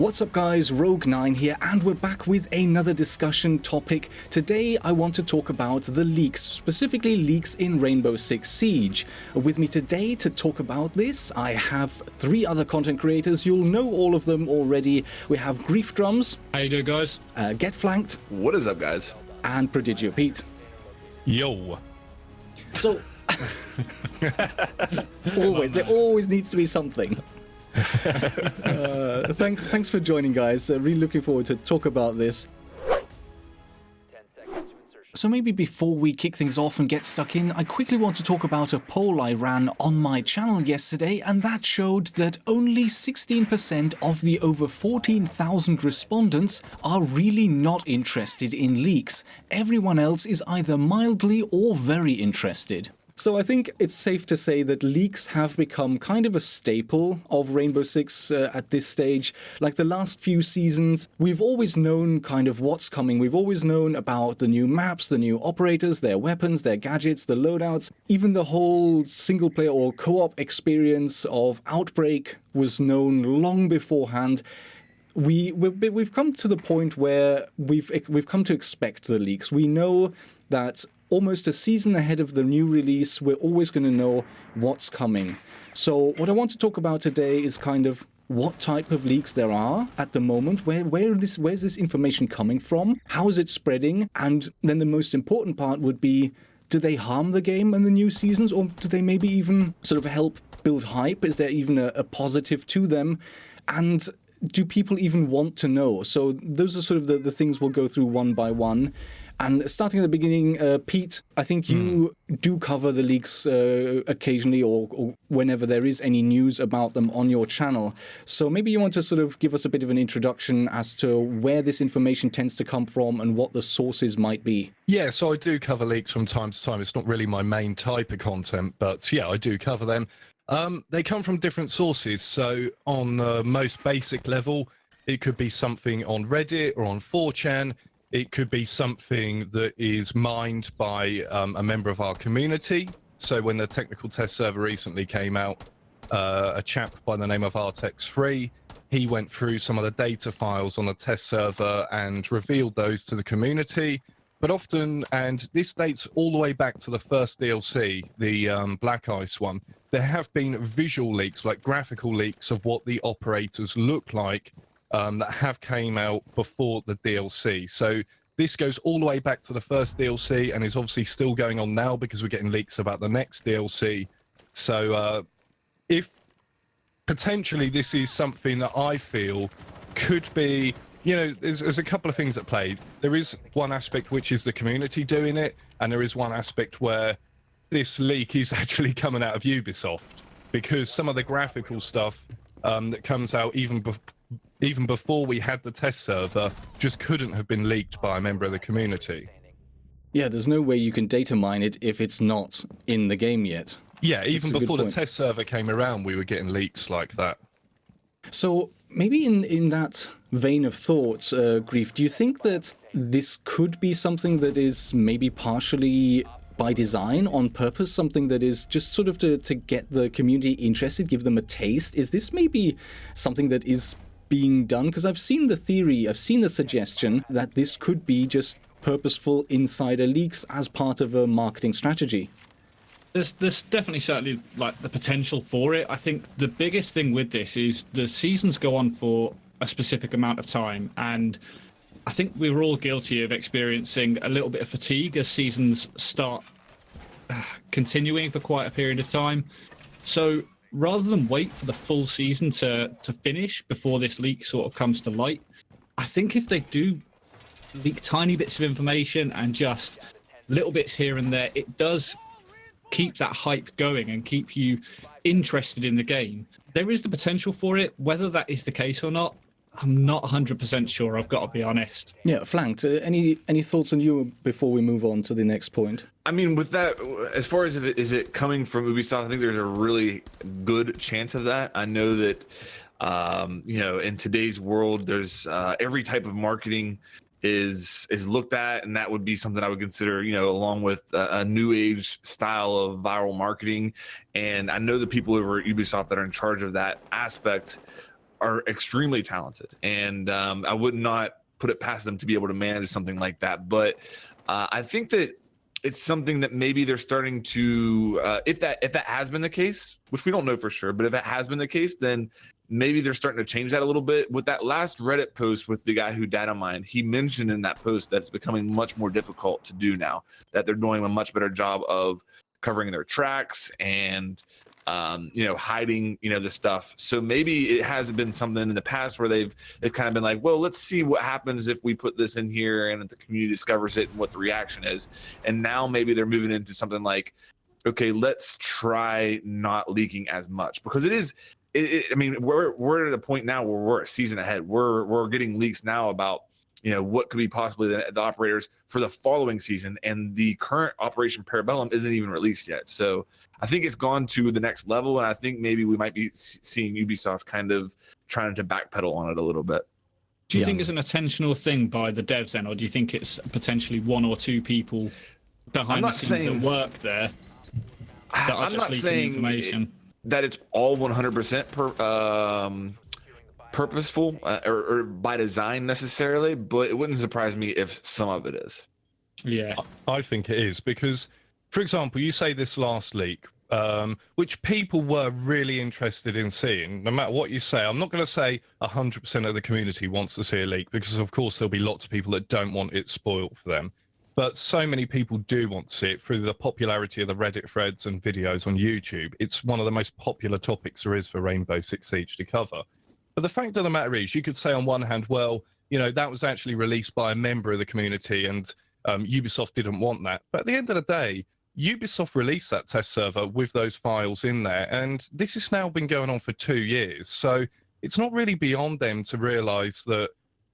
What's up guys, Rogue9 here, and we're back with another discussion topic. Today I want to talk about the leaks, specifically leaks in Rainbow Six Siege. With me today to talk about this, I have three other content creators. You'll know all of them already. We have Griefdrums. How you doing, guys? Get Flanked. What is up, guys? And Prodigio Pete. Yo. So, there always needs to be something. Thanks for joining, guys. Really looking forward to talk about this. So maybe before we kick things off and get stuck in, I quickly want to talk about a poll I ran on my channel yesterday, and that showed that only 16% of the over 14,000 respondents are really not interested in leaks. Everyone else is either mildly or very interested. So I think it's safe to say that leaks have become kind of a staple of Rainbow Six at this stage. Like the last few seasons, we've always known kind of what's coming. We've always known about the new maps, the new operators, their weapons, their gadgets, the loadouts. Even the whole single-player or co-op experience of Outbreak was known long beforehand. We've come to the point where we've come to expect the leaks. We know that almost a season ahead of the new release, we're always going to know what's coming. So what I want to talk about today is kind of what type of leaks there are at the moment, where's this information coming from, how is it spreading, and then the most important part would be, do they harm the game and the new seasons, or do they maybe even sort of help build hype? Is there even a positive to them? And do people even want to know? So those are sort of the things we'll go through one by one. And starting at the beginning, Pete, I think you do cover the leaks occasionally or whenever there is any news about them on your channel. So maybe you want to sort of give us a bit of an introduction as to where this information tends to come from and what the sources might be. Yeah, so I do cover leaks from time to time. It's not really my main type of content, but yeah, I do cover them. They come from different sources. So on the most basic level, it could be something on Reddit or on 4chan. It could be something that is mined by a member of our community. So when the technical test server recently came out, a chap by the name of Artex3, he went through some of the data files on the test server and revealed those to the community. But often, and this dates all the way back to the first DLC, the Black Ice one, there have been visual leaks, like graphical leaks of what the operators look like that have came out before the DLC. So this goes all the way back to the first DLC and is obviously still going on now because we're getting leaks about the next DLC. So if potentially this is something that I feel could be, you know, there's a couple of things at play. There is one aspect which is the community doing it, and there is one aspect where this leak is actually coming out of Ubisoft, because some of the graphical stuff that comes out even before we had the test server just couldn't have been leaked by a member of the community. Yeah, there's no way you can data mine it if it's not in the game yet. Yeah, even before the test server came around, we were getting leaks like that. So maybe in that vein of thought, Grief, do you think that this could be something that is maybe partially by design, on purpose, something that is just sort of to get the community interested, give them a taste? Is this maybe something that is being done? Because I've seen the theory, I've seen the suggestion that this could be just purposeful insider leaks as part of a marketing strategy. There's definitely certainly like the potential for it. I think the biggest thing with this is the seasons go on for a specific amount of time, and I think we were all guilty of experiencing a little bit of fatigue as seasons start continuing for quite a period of time. So rather than wait for the full season to finish before this leak sort of comes to light, I think if they do leak tiny bits of information and just little bits here and there, it does keep that hype going and keep you interested in the game. There is the potential for it. Whether that is the case or not, I'm not 100% sure, I've got to be honest. Yeah, Flanked, any thoughts on you before we move on to the next point? I mean, with that, as far as is it coming from Ubisoft, I think there's a really good chance of that. I know that, you know, in today's world, there's every type of marketing is looked at, and that would be something I would consider, you know, along with a new age style of viral marketing. And I know the people over at Ubisoft that are in charge of that aspect are extremely talented, and I would not put it past them to be able to manage something like that. But I think that it's something that maybe they're starting to, if that has been the case, which we don't know for sure, but if it has been the case, then maybe they're starting to change that a little bit. With that last Reddit post with the guy who data mined, he mentioned in that post that it's becoming much more difficult to do now, that they're doing a much better job of covering their tracks and hiding the stuff. So maybe it has been something in the past where they've kind of been like, well, let's see what happens if we put this in here and if the community discovers it and what the reaction is. And now maybe they're moving into something like, okay, let's try not leaking as much, because I mean, we're at a point now where we're a season ahead. We're getting leaks now about what could be possibly the operators for the following season, and the current Operation Parabellum isn't even released yet. So I think it's gone to the next level, and I think maybe we might be seeing Ubisoft kind of trying to backpedal on it a little bit. Do you think it's an intentional thing by the devs then, or do you think it's potentially one or two people behind the scenes that work there that are just leaking information? That it's all 100% purposeful or by design necessarily, but it wouldn't surprise me if some of it is. Yeah, I think it is, because, for example, you say this last leak, which people were really interested in seeing. No matter what you say, I'm not going to say 100% of the community wants to see a leak, because of course there'll be lots of people that don't want it spoiled for them. But so many people do want to see it through the popularity of the Reddit threads and videos on YouTube. It's one of the most popular topics there is for Rainbow Six Siege to cover. But the fact of the matter is, you could say on one hand, well, that was actually released by a member of the community and Ubisoft didn't want that. But at the end of the day, Ubisoft released that test server with those files in there, and this has now been going on for 2 years. So it's not really beyond them to realize that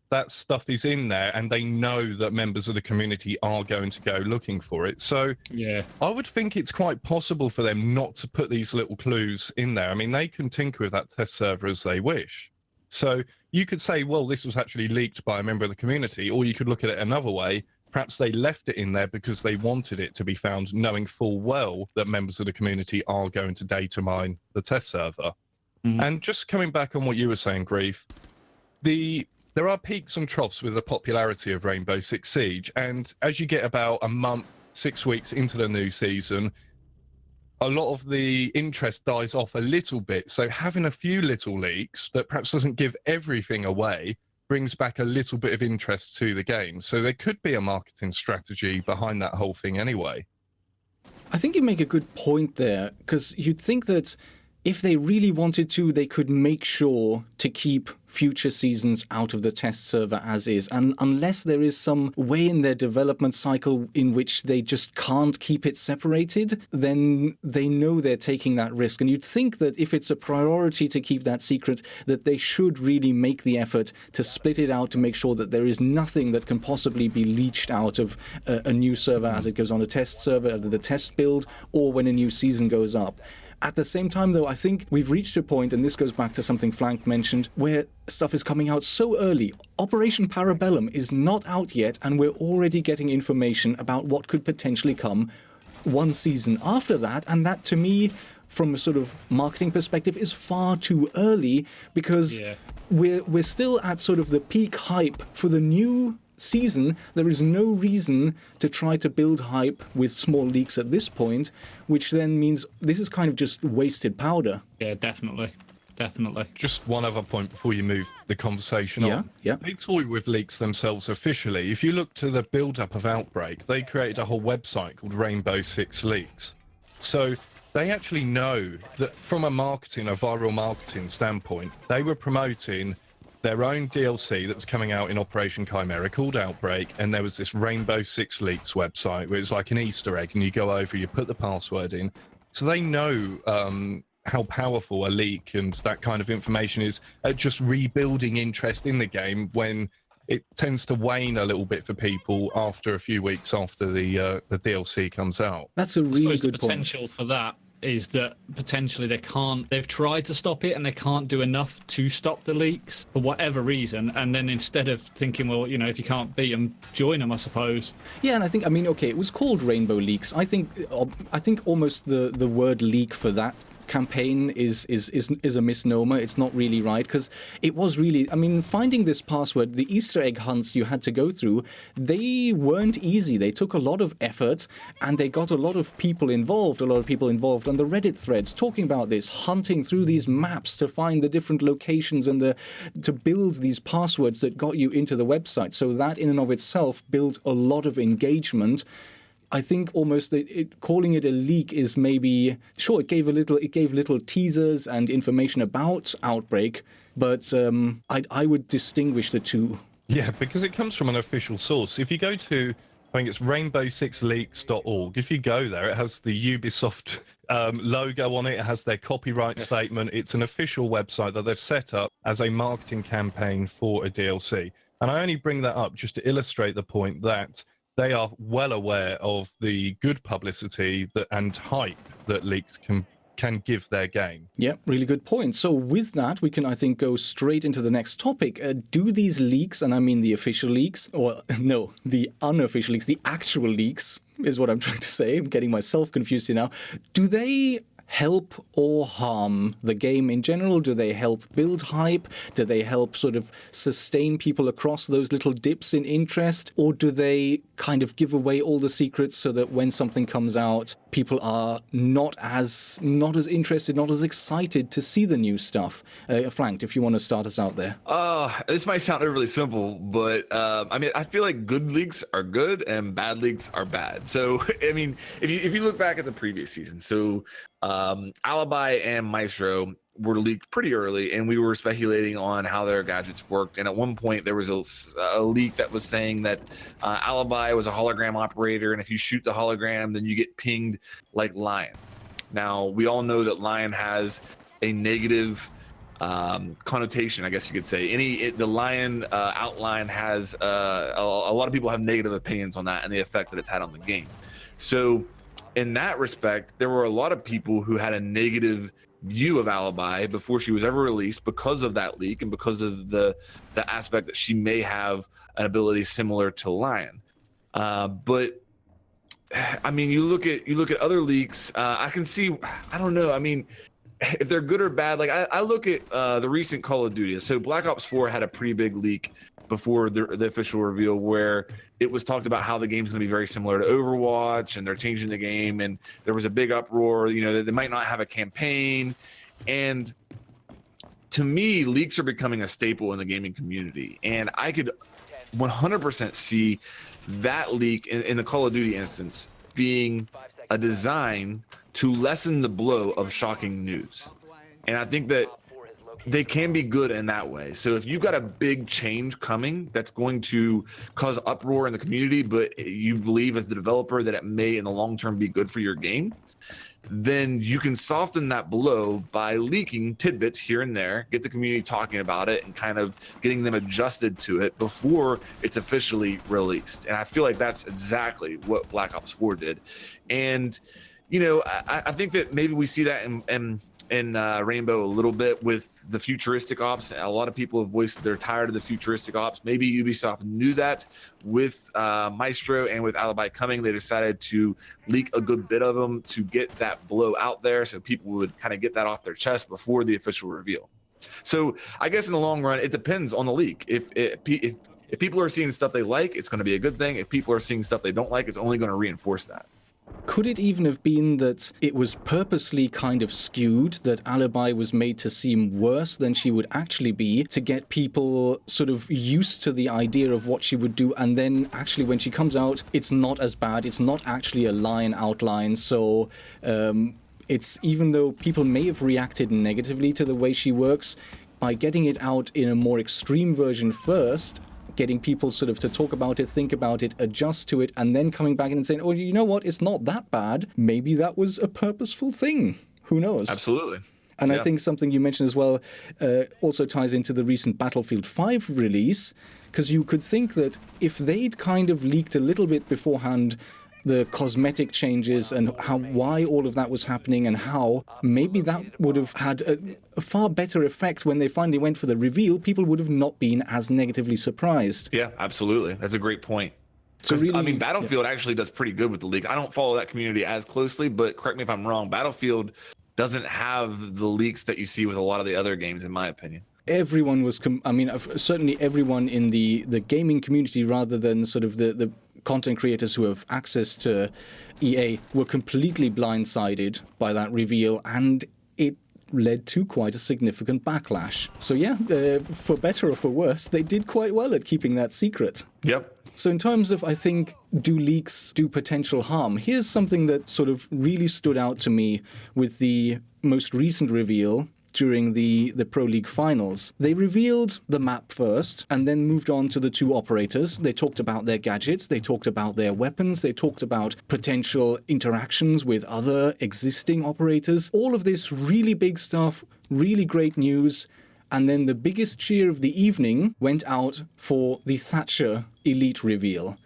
that stuff is in there, and they know that members of the community are going to go looking for it. So yeah, I would think it's quite possible for them not to put these little clues in there. I mean, they can tinker with that test server as they wish. So you could say, well, this was actually leaked by a member of the community, or you could look at it another way. Perhaps they left it in there because they wanted it to be found, knowing full well that members of the community are going to data mine the test server. And just coming back on what you were saying, Grief, there are peaks and troughs with the popularity of Rainbow Six Siege, and as you get about a month, 6 weeks into the new season, a lot of the interest dies off a little bit. So having a few little leaks that perhaps doesn't give everything away brings back a little bit of interest to the game. So there could be a marketing strategy behind that whole thing anyway. I think you make a good point there, because you'd think that if they really wanted to, they could make sure to keep future seasons out of the test server as is. And unless there is some way in their development cycle in which they just can't keep it separated, then they know they're taking that risk. And you'd think that if it's a priority to keep that secret, that they should really make the effort to split it out to make sure that there is nothing that can possibly be leached out of a new server as it goes on a test server, either the test build or when a new season goes up. At the same time, though, I think we've reached a point, and this goes back to something Flank mentioned, where stuff is coming out so early. Operation Parabellum is not out yet, and we're already getting information about what could potentially come one season after that. And that, to me, from a sort of marketing perspective, is far too early, because we're still at sort of the peak hype for the new season. There is no reason to try to build hype with small leaks at this point, which then means this is kind of just wasted powder. Yeah, definitely. Just one other point before you move the conversation on. They toy with leaks themselves officially. If you look to the build-up of Outbreak, they created a whole website called Rainbow Six Leaks. So they actually know that from a viral marketing standpoint, they were promoting their own DLC that was coming out in Operation Chimera called Outbreak, and there was this Rainbow Six Leaks website where it's like an Easter egg, and you go over, you put the password in. So they know how powerful a leak and that kind of information is at just rebuilding interest in the game when it tends to wane a little bit for people after a few weeks after the DLC comes out. That's a really good point. The potential for that is that potentially they've tried to stop it and they can't do enough to stop the leaks for whatever reason, and then instead of thinking, well, if you can't beat them, join them, I suppose. Yeah, and I think, okay, it was called Rainbow Leaks. I think almost the word leak for that campaign is a misnomer. It's not really right, because it was really, I mean, finding this password, the Easter egg hunts you had to go through, they weren't easy. They took a lot of effort, and they got a lot of people involved on the Reddit threads talking about this, hunting through these maps to find the different locations and to build these passwords that got you into the website. So that in and of itself built a lot of engagement. I think almost calling it a leak is maybe, sure, it gave little teasers and information about Outbreak, but I would distinguish the two. Yeah, because it comes from an official source. If you go to, I think it's rainbow6leaks.org, if you go there, it has the Ubisoft logo on it. It has their copyright statement. It's an official website that they've set up as a marketing campaign for a DLC. And I only bring that up just to illustrate the point that they are well aware of the good publicity and hype that leaks can give their game. Yeah, really good point. So with that, we can, I think, go straight into the next topic. Do these leaks, and I mean the official leaks, or no, the unofficial leaks, the actual leaks is what I'm trying to say. I'm getting myself confused here now. Do they help or harm the game in general? Do they help build hype? Do they help sort of sustain people across those little dips in interest? Or do they kind of give away all the secrets so that when something comes out, people are not as interested, not as excited to see the new stuff? Frank, if you want to start us out there. This might sound overly simple, but I mean, I feel like good leaks are good and bad leaks are bad. So, I mean, if you look back at the previous season, so Alibi and Maestro were leaked pretty early, and we were speculating on how their gadgets worked. And at one point, there was a leak that was saying that Alibi was a hologram operator, and if you shoot the hologram, then you get pinged like Lion. Now, we all know that Lion has a negative connotation, I guess you could say. The Lion outline has a lot of people have negative opinions on that and the effect that it's had on the game. So in that respect, there were a lot of people who had a negative view of Alibi before she was ever released because of that leak and because of the aspect that she may have an ability similar to Lion. But I mean, you look at other leaks. I can see. I don't know. I mean, if they're good or bad, like I look at the recent Call of Duty. So Black Ops 4 had a pretty big leak before the official reveal, where it was talked about how the game's going to be very similar to Overwatch, and they're changing the game, and there was a big uproar, you know, that they might not have a campaign. And to me, leaks are becoming a staple in the gaming community, and I could 100% see that leak in the Call of Duty instance being a design to lessen the blow of shocking news. And I think that they can be good in that way. So if you've got a big change coming that's going to cause uproar in the community, but you believe as the developer that it may in the long term be good for your game, then you can soften that blow by leaking tidbits here and there, get the community talking about it and kind of getting them adjusted to it before it's officially released. And I feel like that's exactly what Black Ops 4 did. And, you know, I think that maybe we see that in Rainbow a little bit with the futuristic ops. A lot of people have voiced they're tired of the futuristic ops. Maybe Ubisoft knew that with Maestro and with Alibi coming. They decided to leak a good bit of them to get that blow out there so people would kind of get that off their chest before the official reveal. So I guess in the long run, it depends on the leak. If people are seeing stuff they like, it's going to be a good thing. If people are seeing stuff they don't like, it's only going to reinforce that. Could it even have been that it was purposely kind of skewed, that Alibi was made to seem worse than she would actually be, to get people sort of used to the idea of what she would do, and then actually when she comes out, it's not as bad, it's not actually a Lion outline, so it's, even though people may have reacted negatively to the way she works, by getting it out in a more extreme version first, getting people sort of to talk about it, think about it, adjust to it, and then coming back in and saying, oh, you know what, it's not that bad. Maybe that was a purposeful thing. Who knows? Absolutely. And I think something you mentioned as well also ties into the recent Battlefield 5 release, because you could think that if they'd kind of leaked a little bit beforehand the cosmetic changes and why all of that was happening and how, maybe that would have had a far better effect when they finally went for the reveal. People would have not been as negatively surprised. Yeah, absolutely. That's a great point. So really, I mean, Battlefield actually does pretty good with the leaks. I don't follow that community as closely, but correct me if I'm wrong, Battlefield doesn't have the leaks that you see with a lot of the other games, in my opinion. Everyone was, certainly everyone in the gaming community, rather than sort of the content creators who have access to EA, were completely blindsided by that reveal, and it led to quite a significant backlash. So yeah, for better or for worse, they did quite well at keeping that secret. Yep. So in terms of, I think, do leaks do potential harm? Here's something that sort of really stood out to me with the most recent reveal during the Pro League finals. They revealed the map first and then moved on to the two operators. They talked about their gadgets, they talked about their weapons, they talked about potential interactions with other existing operators. All of this really big stuff, really great news. And then the biggest cheer of the evening went out for the Thatcher Elite reveal,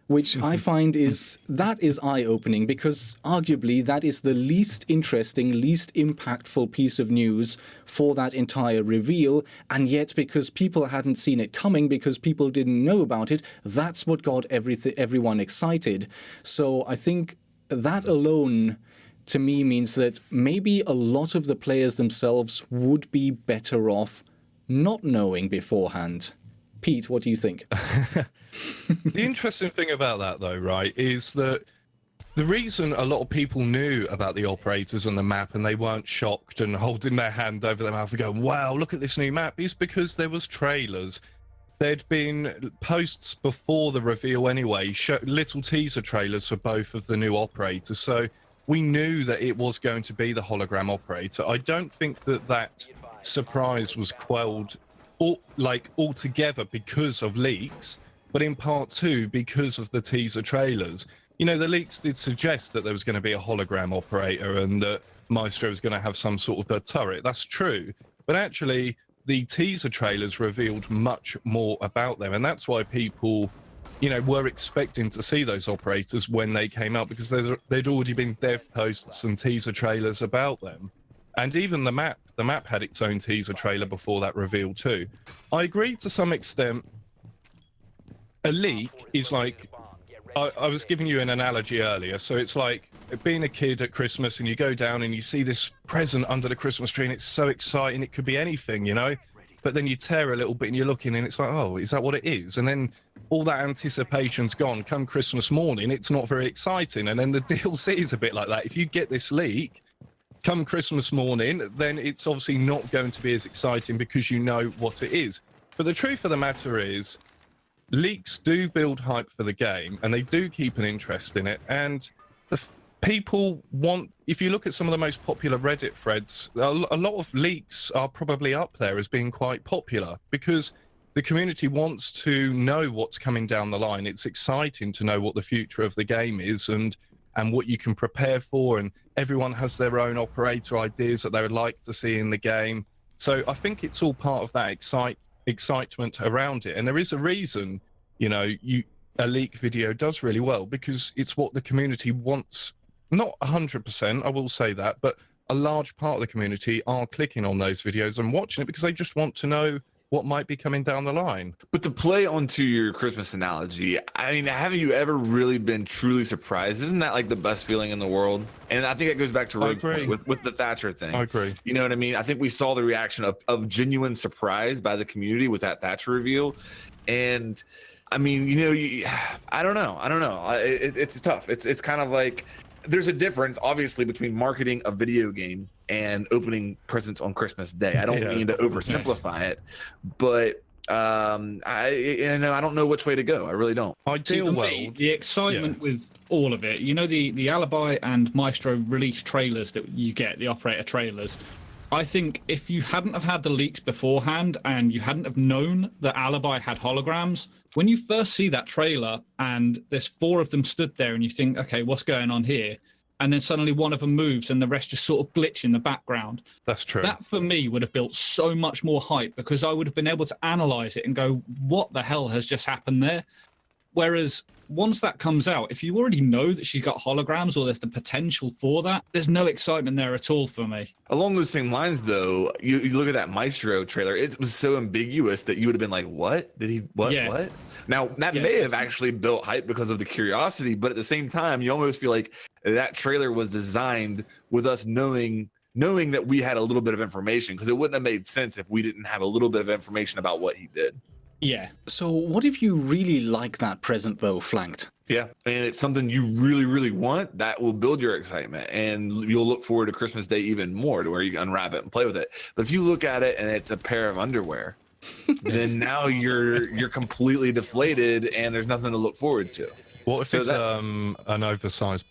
which I find is eye-opening, because arguably that is the least interesting, least impactful piece of news for that entire reveal, and yet because people hadn't seen it coming, because people didn't know about it, that's what got everyone excited. So I think that alone, to me, means that maybe a lot of the players themselves would be better off not knowing beforehand. Pete, what do you think? The interesting thing about that, though, right, is that the reason a lot of people knew about the operators and the map and they weren't shocked and holding their hand over their mouth and going, wow, look at this new map, is because there was trailers. There'd been posts before the reveal anyway, little teaser trailers for both of the new operators. So we knew that it was going to be the hologram operator. I don't think that surprise was quelled altogether because of leaks, but in part two because of the teaser trailers. You know, the leaks did suggest that there was going to be a hologram operator and that Maestro was going to have some sort of a turret. That's true. But actually, the teaser trailers revealed much more about them. And that's why people, you know, were expecting to see those operators when they came out, because there'd already been dev posts and teaser trailers about them. And even the map had its own teaser trailer before that reveal too. I agree to some extent. A leak is like, I was giving you an analogy earlier, so it's like being a kid at Christmas and you go down and you see this present under the Christmas tree and it's so exciting, it could be anything, you know? But then you tear a little bit and you're looking and it's like, oh, is that what it is? And then all that anticipation's gone. Come Christmas morning, it's not very exciting. And then the DLC is a bit like that. If you get this leak, come Christmas morning, then it's obviously not going to be as exciting because you know what it is. But the truth of the matter is, leaks do build hype for the game and they do keep an interest in it. And people want, if you look at some of the most popular Reddit threads, a lot of leaks are probably up there as being quite popular because the community wants to know what's coming down the line. It's exciting to know what the future of the game is and what you can prepare for, and everyone has their own operator ideas that they would like to see in the game. So I think it's all part of that excitement around it. And there is a reason, you know, a leak video does really well, because it's what the community wants. Not 100%, I will say that, but a large part of the community are clicking on those videos and watching it because they just want to know what might be coming down the line. But to play onto your Christmas analogy, I mean, haven't you ever really been truly surprised? Isn't that like the best feeling in the world? And I think it goes back to Rogue's point with the Thatcher thing. I agree. You know what I mean? I think we saw the reaction of genuine surprise by the community with that Thatcher reveal. And I mean, you know, I don't know. It's tough. It's kind of like, there's a difference, obviously, between marketing a video game and opening presents on Christmas Day. I don't mean to oversimplify it, but I don't know which way to go. I really don't. Ideal world. The excitement with all of it, you know, the Alibi and Maestro release trailers that you get, the operator trailers. I think if you hadn't have had the leaks beforehand and you hadn't have known that Alibi had holograms, when you first see that trailer and there's 4 of them stood there and you think, okay, what's going on here? And then suddenly one of them moves and the rest just sort of glitch in the background. That's true. That for me would have built so much more hype because I would have been able to analyze it and go, what the hell has just happened there? Whereas once that comes out, if you already know that she's got holograms or there's the potential for that, there's no excitement there at all for me. Along those same lines, though, you look at that Maestro trailer, it was so ambiguous that you would have been like, what? Did he, what, Yeah. what? Now, that may have actually built hype because of the curiosity, but at the same time, you almost feel like that trailer was designed with us knowing knowing that we had a little bit of information, because it wouldn't have made sense if we didn't have a little bit of information about what he did. Yeah. So what if you really like that present, though, Flanked? Yeah, and it's something you really, really want, that will build your excitement, and you'll look forward to Christmas Day even more, to where you can unwrap it and play with it. But if you look at it and it's a pair of underwear, then now you're completely deflated, and there's nothing to look forward to. What if it's an oversized?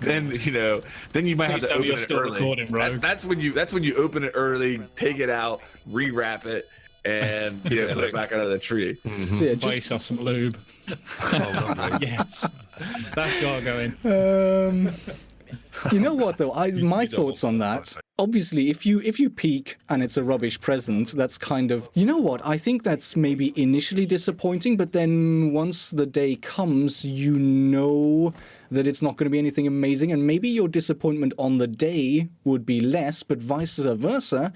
Then you might have to open it early. That's when you open it early, take it out, rewrap it, and put it back under the tree. Mm-hmm. So yeah, Base off some lube. Yes, that's got going. You know what though? My thoughts on that. Obviously, if you peek and it's a rubbish present, that's kind of, you know what? I think that's maybe initially disappointing, but then once the day comes, you know that it's not going to be anything amazing, and maybe your disappointment on the day would be less, but vice versa.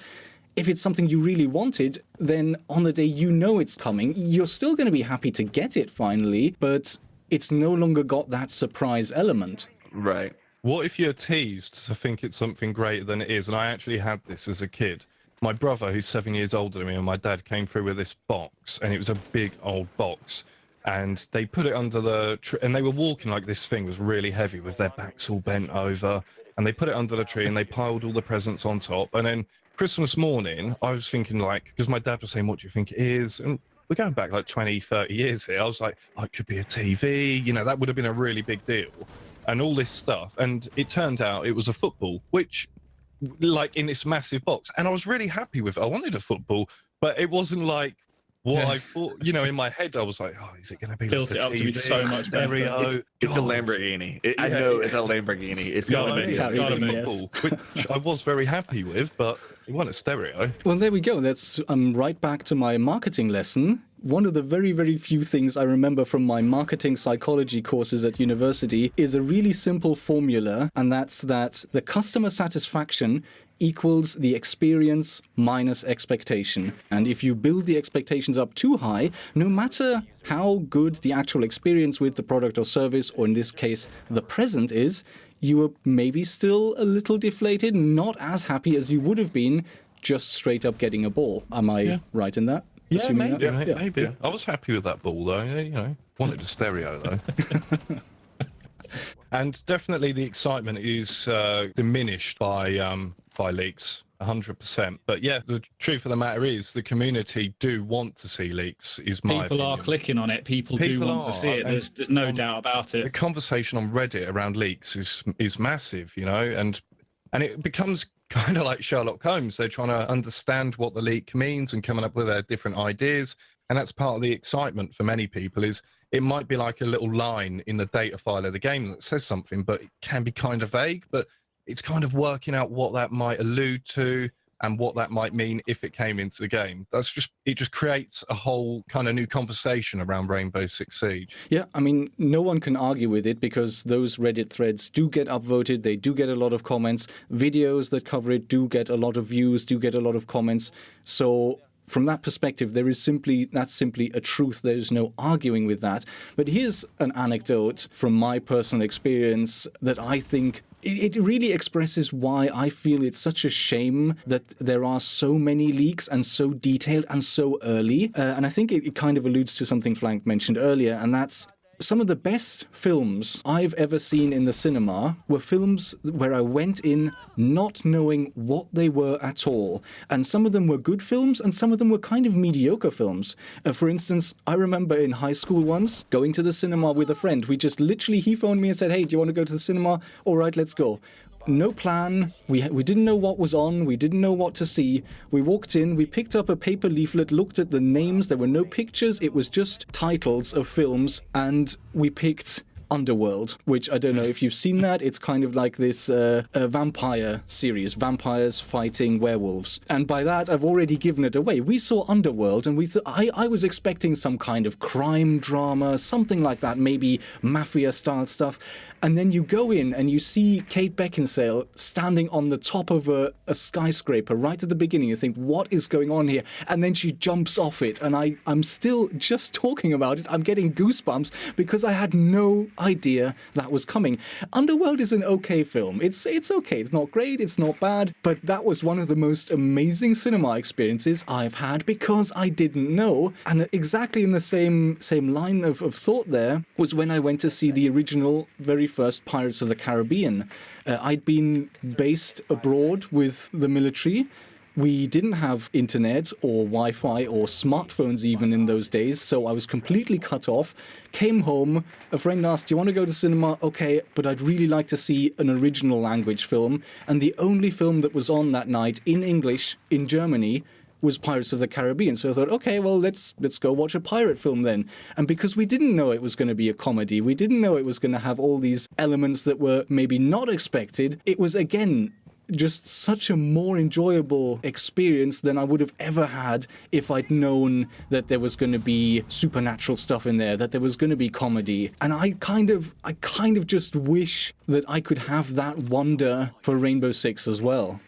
If it's something you really wanted, then on the day you know it's coming, you're still going to be happy to get it finally, but it's no longer got that surprise element. Right. What if you're teased to think it's something greater than it is? And I actually had this as a kid. My brother, who's 7 years older than me, and my dad came through with this box, and it was a big old box. And they put it under the tree, and they were walking like this thing was really heavy with their backs all bent over. And they put it under the tree, and they piled all the presents on top. And then Christmas morning, I was thinking, like, because my dad was saying, what do you think it is? And we're going back like 20, 30 years here. I was like, oh, it could be a TV. That would have been a really big deal. And all this stuff. And it turned out it was a football, which, like, in this massive box. And I was really happy with it. I wanted a football, but it wasn't like what I thought. In my head, I was like, oh, is it going to be Built like it a up TV, to be so much better. It's a Lamborghini. I know it's a Lamborghini. It's got to be. Football, which I was very happy with, but it wasn't a stereo. Well, there we go. That's right back to my marketing lesson. One of the very, very few things I remember from my marketing psychology courses at university is a really simple formula, and that's that the customer satisfaction equals the experience minus expectation. And if you build the expectations up too high, no matter how good the actual experience with the product or service, or in this case, the present is, you are maybe still a little deflated, not as happy as you would have been just straight up getting a ball. Am I right in that? Yeah, maybe. Yeah. I was happy with that ball, though. Wanted a stereo, though. And definitely the excitement is diminished by leaks, 100%. But yeah, the truth of the matter is the community do want to see leaks, is my People opinion. are clicking on it. People do want to see it. There's no doubt about it. The conversation on Reddit around leaks is massive, and it becomes kind of like Sherlock Holmes. They're trying to understand what the leak means and coming up with their different ideas. And that's part of the excitement for many people, is it might be like a little line in the data file of the game that says something, but it can be kind of vague. But it's kind of working out what that might allude to and what that might mean if it came into the game. It just creates a whole kind of new conversation around Rainbow Six Siege. Yeah, I mean, no one can argue with it, because those Reddit threads do get upvoted, they do get a lot of comments, videos that cover it do get a lot of views, do get a lot of comments. So from that perspective, that's simply a truth. There's no arguing with that. But here's an anecdote from my personal experience that I think it really expresses why I feel it's such a shame that there are so many leaks and so detailed and so early. And I think it kind of alludes to something Flank mentioned earlier, and that's some of the best films I've ever seen in the cinema were films where I went in not knowing what they were at all. And some of them were good films, and some of them were kind of mediocre films. For instance, I remember in high school once going to the cinema with a friend. He phoned me and said, hey, do you want to go to the cinema? All right, let's go. No plan. We didn't know what was on. We didn't know what to see. We walked in. We picked up a paper leaflet, looked at the names. There were no pictures. It was just titles of films. And we picked Underworld, which I don't know if you've seen that. It's kind of like this vampire series, vampires fighting werewolves. And by that, I've already given it away. We saw Underworld, and I was expecting some kind of crime drama, something like that, maybe mafia-style stuff. And then you go in and you see Kate Beckinsale standing on the top of a skyscraper right at the beginning. You think, what is going on here? And then she jumps off it. And I'm still just talking about it. I'm getting goosebumps because I had no idea that was coming. Underworld is an okay film. It's okay. It's not great. It's not bad. But that was one of the most amazing cinema experiences I've had because I didn't know. And exactly in the same line of thought there was when I went to see the original, very first Pirates of the Caribbean. I'd been based abroad with the military. We didn't have internet or Wi-Fi or smartphones even in those days, so I was completely cut off. Came home, a friend asked, do you want to go to cinema? Okay, but I'd really like to see an original language film. And the only film that was on that night in English in Germany was Pirates of the Caribbean. So I thought, okay, well, let's go watch a pirate film then. And because we didn't know it was going to be a comedy, we didn't know it was going to have all these elements that were maybe not expected, it was, again, just such a more enjoyable experience than I would have ever had if I'd known that there was going to be supernatural stuff in there, that there was going to be comedy. And I kind of just wish that I could have that wonder for Rainbow Six as well.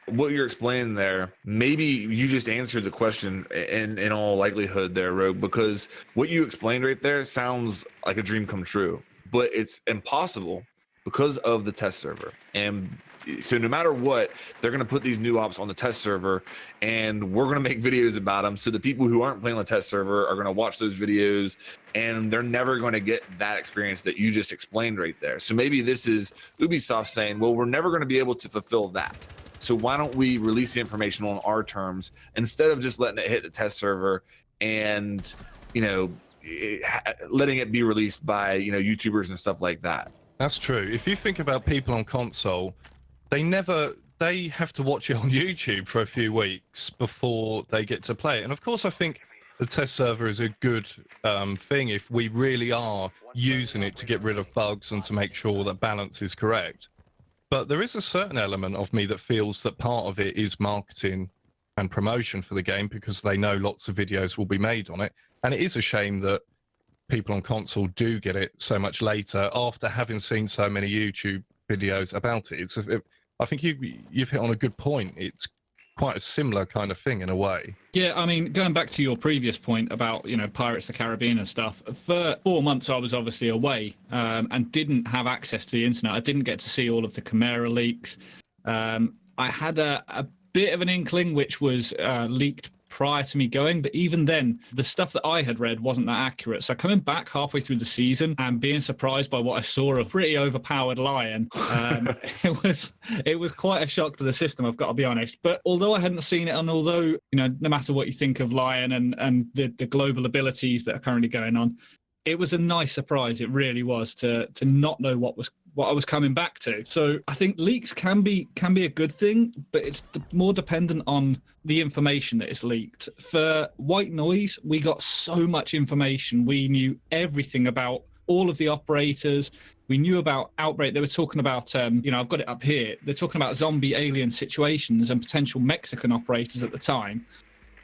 What you're explaining there, maybe you just answered the question in all likelihood there, Rogue, because what you explained right there sounds like a dream come true, but it's impossible because of the test server. And so no matter what, they're going to put these new ops on the test server, and we're going to make videos about them. So the people who aren't playing on the test server are going to watch those videos, and they're never going to get that experience that you just explained right there. So maybe this is Ubisoft saying, well, we're never going to be able to fulfill that. So why don't we release the information on our terms instead of just letting it hit the test server and, letting it be released by, YouTubers and stuff like that. That's true. If you think about people on console, they have to watch it on YouTube for a few weeks before they get to play it. And of course, I think the test server is a good thing if we really are using it to get rid of bugs and to make sure that balance is correct. But there is a certain element of me that feels that part of it is marketing and promotion for the game because they know lots of videos will be made on it. And it is a shame that people on console do get it so much later after having seen so many YouTube videos about it. I think you've hit on a good point. It's quite a similar kind of thing in a way. Yeah, I mean, going back to your previous point about, Pirates of the Caribbean and stuff, for 4 months I was obviously away and didn't have access to the internet. I didn't get to see all of the Chimera leaks. I had a bit of an inkling, which was leaked prior to me going, but even then the stuff that I had read wasn't that accurate. So coming back halfway through the season and being surprised by what I saw, a pretty overpowered lion, it was quite a shock to the system, I've got to be honest. But although I hadn't seen it, and although no matter what you think of Lion and the global abilities that are currently going on, it was a nice surprise. It really was to not know what I was coming back to. So I think leaks can be a good thing, but it's more dependent on the information that is leaked. For White Noise, we got so much information. We knew everything about all of the operators. We knew about Outbreak. They were talking about, I've got it up here. They're talking about zombie alien situations and potential Mexican operators at the time.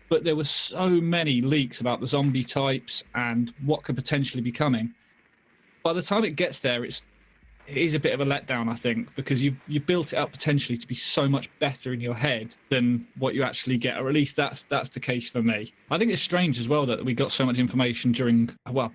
But there were so many leaks about the zombie types and what could potentially be coming. By the time it gets there, it is a bit of a letdown, I think, because you built it up potentially to be so much better in your head than what you actually get, or at least that's the case for me. I think it's strange as well that we got so much information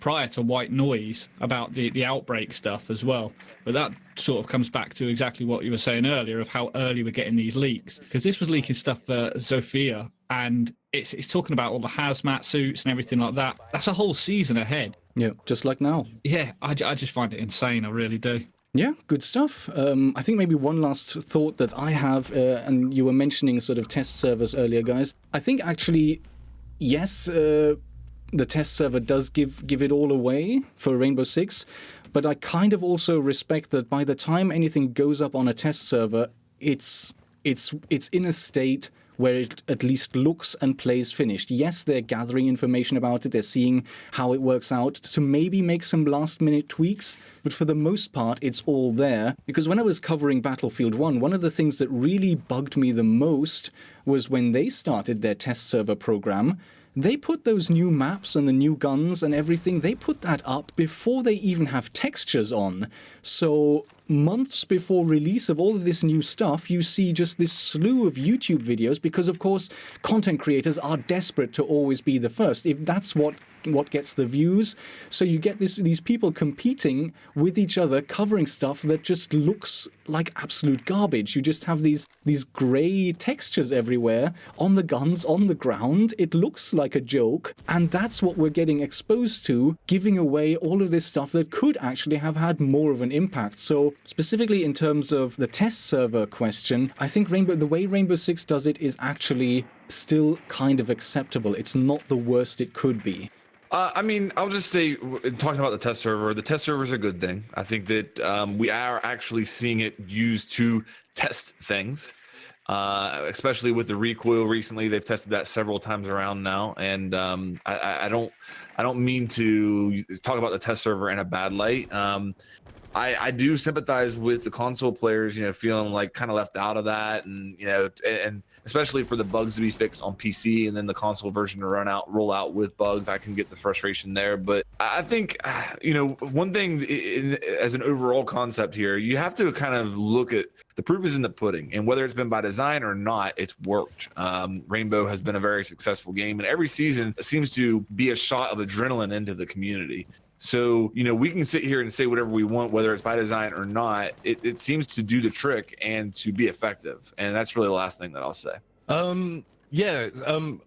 prior to White Noise about the Outbreak stuff as well. But that sort of comes back to exactly what you were saying earlier of how early we're getting these leaks, because this was leaking stuff for Zofia, and it's talking about all the hazmat suits and everything like that. That's a whole season ahead. Yeah, just like now. Yeah, I just find it insane. I really do. Yeah, good stuff. I think maybe one last thought that I have, and you were mentioning sort of test servers earlier, guys. I think actually, yes, the test server does give it all away for Rainbow Six, but I kind of also respect that by the time anything goes up on a test server, it's in a state where it at least looks and plays finished. Yes, they're gathering information about it, they're seeing how it works out to maybe make some last-minute tweaks, but for the most part, it's all there. Because when I was covering Battlefield 1, one of the things that really bugged me the most was when they started their test server program, they put those new maps and the new guns and everything, they put that up before they even have textures on. So months before release of all of this new stuff, you see just this slew of YouTube videos because, of course, content creators are desperate to always be the first. If that's what gets the views. So you get these people competing with each other, covering stuff that just looks like absolute garbage. You just have these grey textures everywhere on the guns, on the ground. It looks like a joke, and that's what we're getting exposed to, giving away all of this stuff that could actually have had more of an impact. So specifically in terms of the test server question, I think the way Rainbow Six does it is actually still kind of acceptable. It's not the worst it could be. I mean, I'll just say, talking about the test server is a good thing. I think that we are actually seeing it used to test things, especially with the recoil recently. They've tested that several times around now, and I don't mean to talk about the test server in a bad light. I do sympathize with the console players, feeling like kind of left out of that, and and especially for the bugs to be fixed on PC and then the console version to roll out with bugs. I can get the frustration there, but I think one thing as an overall concept here, you have to kind of look at the proof is in the pudding, and whether it's been by design or not, it's worked. Rainbow has been a very successful game, and every season seems to be a shot of adrenaline into the community. So, we can sit here and say whatever we want, whether it's by design or not. It seems to do the trick and to be effective. And that's really the last thing that I'll say.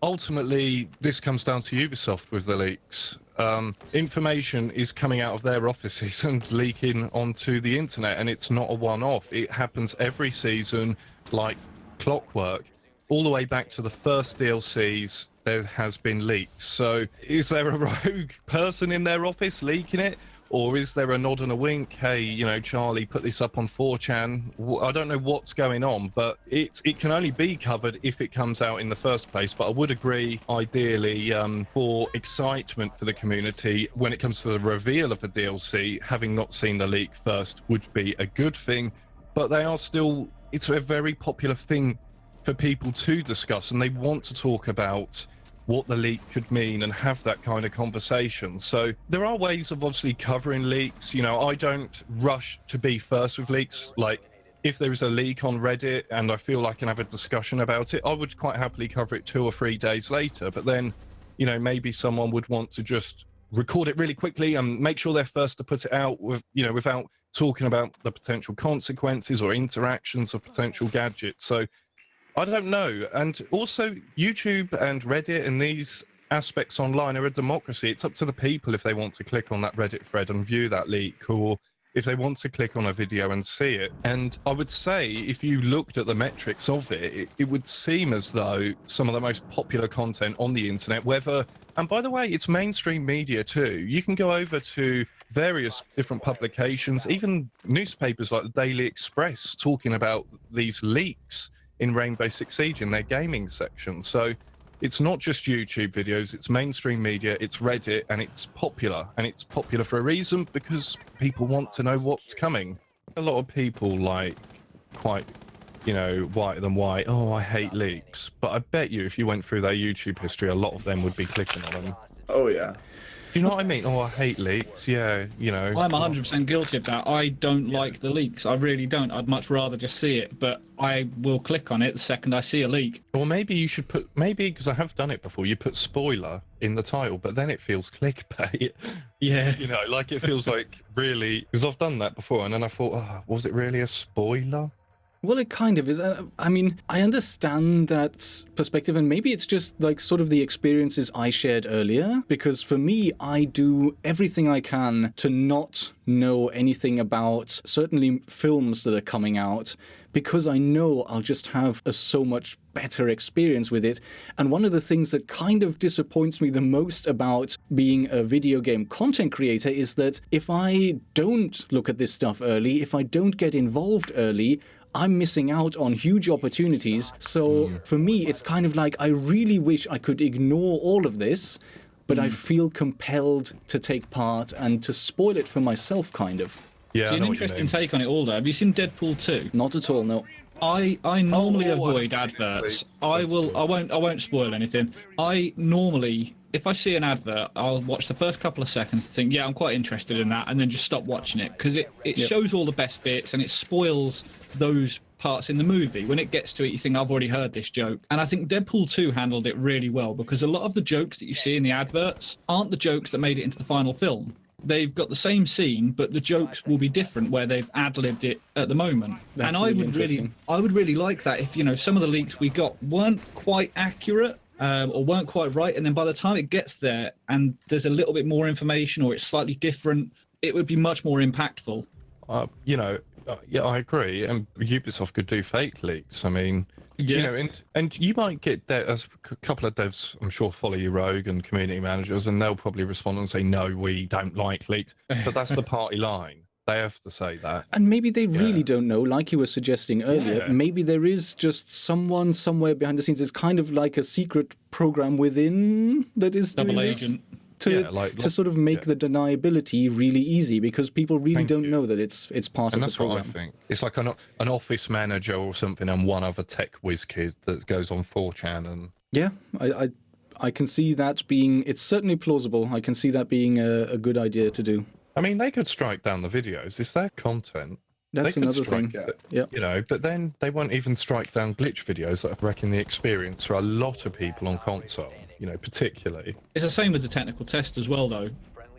Ultimately, this comes down to Ubisoft with the leaks. Information is coming out of their offices and leaking onto the internet, and it's not a one-off. It happens every season like clockwork, all the way back to the first DLCs. There has been leaks. So is there a rogue person in their office leaking it? Or is there a nod and a wink? Hey, Charlie, put this up on 4chan. I don't know what's going on, but it can only be covered if it comes out in the first place. But I would agree, ideally, for excitement for the community, when it comes to the reveal of a DLC, having not seen the leak first would be a good thing. But it's a very popular thing for people to discuss, and they want to talk about what the leak could mean and have that kind of conversation. So there are ways of obviously covering leaks. I don't rush to be first with leaks. Like, if there is a leak on Reddit and I feel like I can have a discussion about it, I would quite happily cover it 2 or 3 days later. But then, maybe someone would want to just record it really quickly and make sure they're first to put it out without talking about the potential consequences or interactions of potential gadgets. So I don't know. And also, YouTube and Reddit and these aspects online are a democracy. It's up to the people if they want to click on that Reddit thread and view that leak, or if they want to click on a video and see it. And I would say, if you looked at the metrics of it would seem as though some of the most popular content on the internet, and by the way, it's mainstream media too. You can go over to various different publications, even newspapers like the Daily Express, talking about these leaks in Rainbow Six Siege in their gaming section. So it's not just YouTube videos, it's mainstream media, it's Reddit, and it's popular. And it's popular for a reason, because people want to know what's coming. A lot of people quite, whiter than white, oh, I hate leaks. But I bet you if you went through their YouTube history, a lot of them would be clicking on them. Oh, yeah. Do you know what I mean? Oh, I hate leaks. Yeah, I'm 100% guilty of that. I don't like the leaks. I really don't. I'd much rather just see it, but I will click on it the second I see a leak. Or maybe you should because I have done it before, you put spoiler in the title, but then it feels clickbait. Yeah. It feels like really, because I've done that before, and then I thought, was it really a spoiler? Well, it kind of is. I mean, I understand that perspective, and maybe it's just sort of the experiences I shared earlier, because for me, I do everything I can to not know anything about certainly films that are coming out, because I know I'll just have a so much better experience with it. And one of the things that kind of disappoints me the most about being a video game content creator is that if I don't look at this stuff early, if I don't get involved early, I'm missing out on huge opportunities. So for me, it's kind of like, I really wish I could ignore all of this, but I feel compelled to take part and to spoil it for myself, kind of. Yeah, it's an interesting take on it all, though. Have you seen Deadpool 2? Not at all, no. I normally avoid adverts. I won't spoil anything. I normally if I see an advert, I'll watch the first couple of seconds and think, yeah, I'm quite interested in that, and then just stop watching it because it shows all the best bits and it spoils those parts in the movie. When it gets to it, you think, I've already heard this joke. And I think Deadpool 2 handled it really well because a lot of the jokes that you see in the adverts aren't the jokes that made it into the final film. They've got the same scene, but the jokes will be different where they've ad-libbed it at the moment. That's and really I would really like that if, some of the leaks we got weren't quite accurate or weren't quite right, and then by the time it gets there and there's a little bit more information or it's slightly different, it would be much more impactful. Yeah, I agree. And Ubisoft could do fake leaks. I mean, and you might get as a couple of devs, I'm sure, follow you, Rogue, and community managers, and they'll probably respond and say, no, we don't like leaks. But that's the party line. They have to say that. And maybe they really don't know, like you were suggesting earlier. Yeah. Maybe there is just someone somewhere behind the scenes. It's kind of like a secret program within that is doing Double this agent. to sort of make the deniability really easy, because people really don't know that it's part of the program. And that's what I think. It's like an office manager or something and one other tech whiz kid that goes on 4chan. And Yeah, I can see that being... It's certainly plausible. I can see that being a good idea to do. I mean, they could strike down the videos. It's their content. That's They could another thing. strike it, Yeah. but then they won't even strike down glitch videos that are wrecking the experience for a lot of people on console, particularly. It's the same with the technical test as well, though.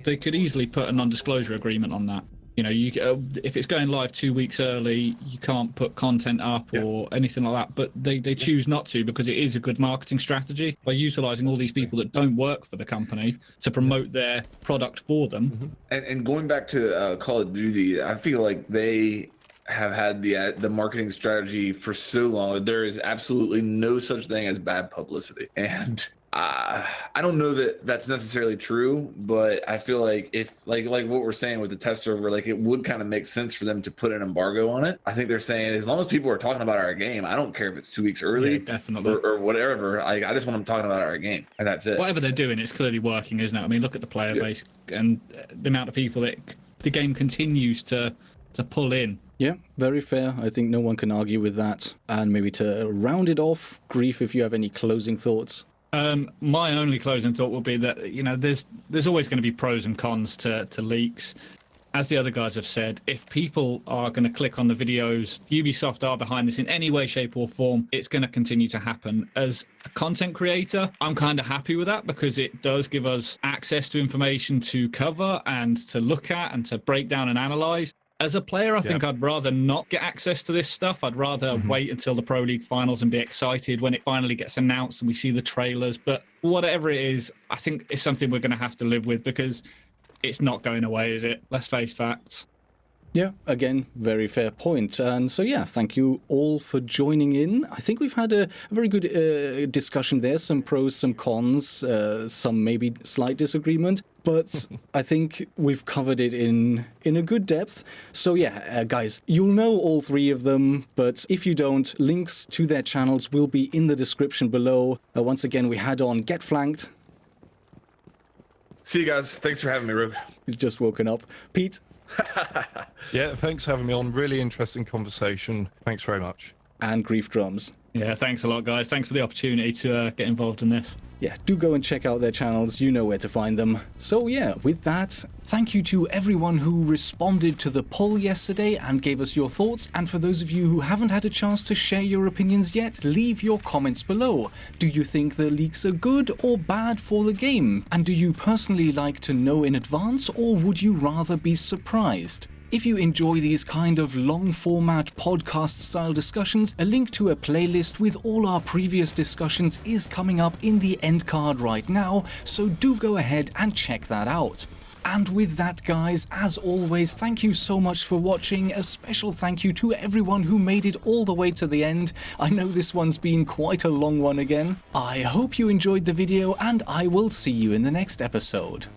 They could easily put a non-disclosure agreement on that. If it's going live 2 weeks early, you can't put content up or anything like that. But they choose not to because it is a good marketing strategy by utilizing all these people that don't work for the company to promote their product for them. Mm-hmm. And going back to Call of Duty, I feel like they have had the marketing strategy for so long. There is absolutely no such thing as bad publicity. And I don't know that that's necessarily true, but I feel like if like what we're saying with the test server, like it would kind of make sense for them to put an embargo on it. I think they're saying as long as people are talking about our game, I don't care if it's 2 weeks early, definitely, or whatever. I just want them talking about our game, and that's it. Whatever they're doing, it's clearly working, isn't it? I mean, look at the player base and the amount of people that the game continues to pull in. Yeah, very fair. I think no one can argue with that. And maybe to round it off, Grief, if you have any closing thoughts. My only closing thought will be that there's always going to be pros and cons to leaks. As the other guys have said, if people are going to click on the videos, Ubisoft are behind this in any way, shape or form, it's going to continue to happen. As a content creator, I'm kind of happy with that because it does give us access to information to cover and to look at and to break down and analyze. As a player, I think I'd rather not get access to this stuff. I'd rather wait until the Pro League finals and be excited when it finally gets announced and we see the trailers. But whatever it is, I think it's something we're going to have to live with because it's not going away, is it? Let's face facts. Yeah, again, very fair point. And so, thank you all for joining in. I think we've had a very good discussion there. Some pros, some cons, some maybe slight disagreement. But I think we've covered it in a good depth. So guys, you'll know all three of them. But if you don't, links to their channels will be in the description below. Once again, we had on Get Flanked. See you guys. Thanks for having me, Rogue. He's just woken up. Pete. Yeah, thanks for having me on. Really interesting conversation. Thanks very much. And Griefdrums. Yeah, thanks a lot, guys. Thanks for the opportunity to get involved in this. Yeah, do go and check out their channels. You know where to find them. So with that, thank you to everyone who responded to the poll yesterday and gave us your thoughts. And for those of you who haven't had a chance to share your opinions yet, leave your comments below. Do you think the leaks are good or bad for the game? And do you personally like to know in advance, or would you rather be surprised? If you enjoy these kind of long-format podcast-style discussions, a link to a playlist with all our previous discussions is coming up in the end card right now, so do go ahead and check that out. And with that, guys, as always, thank you so much for watching. A special thank you to everyone who made it all the way to the end. I know this one's been quite a long one again. I hope you enjoyed the video, and I will see you in the next episode.